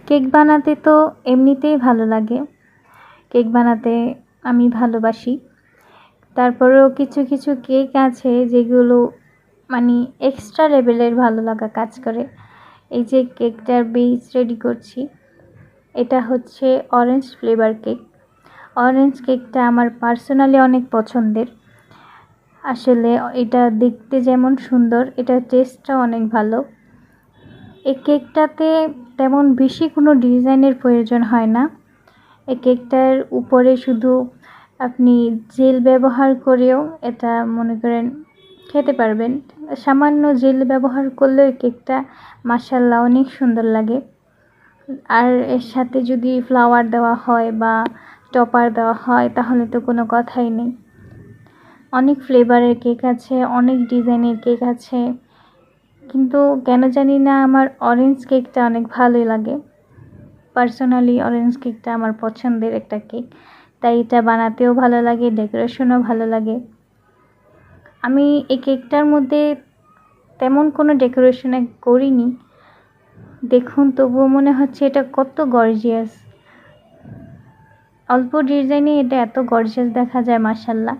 Cake বানাতে তো এমনিতেই ভালো লাগে, কেক বানাতে আমি ভালোবাসি। তারপরেও কিছু কিছু কেক আছে যেগুলো মানে এক্সট্রা লেভেলের ভালো লাগা কাজ করে। এই যে কেকটার বেস রেডি করছি, এটা হচ্ছে অরেঞ্জ ফ্লেভার কেক। অরেঞ্জ কেকটা আমার পার্সোনালি অনেক পছন্দের। আসলে এটা দেখতে যেমন সুন্দর, এটার টেস্টটাও অনেক ভালো। এই কেকটাতে তেমন বেশি কোনো ডিজাইনের প্রয়োজন হয় না। এই কেকটার উপরে শুধু আপনি জেল ব্যবহার করেও এটা মনে করেন খেতে পারবেন। সামান্য জেল ব্যবহার করলেও এই কেকটা মাশাআল্লাহ অনেক সুন্দর লাগে। আর এর সাথে যদি ফ্লাওয়ার দেওয়া হয় বা টপার দেওয়া হয় তাহলে তো কোনো কথাই নেই। অনেক ফ্লেভারের কেক আছে, অনেক ডিজাইনের কেক আছে, কিন্তু কেন জানি না আমার অরেঞ্জ কেকটা অনেক ভালোই লাগে। পার্সোনালি অরেঞ্জ কেকটা আমার পছন্দের একটা কেক, তাই এটা বানাতেও ভালো লাগে, ডেকোরেশনও ভালো লাগে। আমি এই কেকটার মধ্যে তেমন কোনো ডেকোরেশন করিনি, দেখুন তবুও মনে হচ্ছে এটা কত গর্জিয়াস। অল্প ডিজাইনে এটা এত গর্জিয়াস দেখা যায় মাশাআল্লাহ।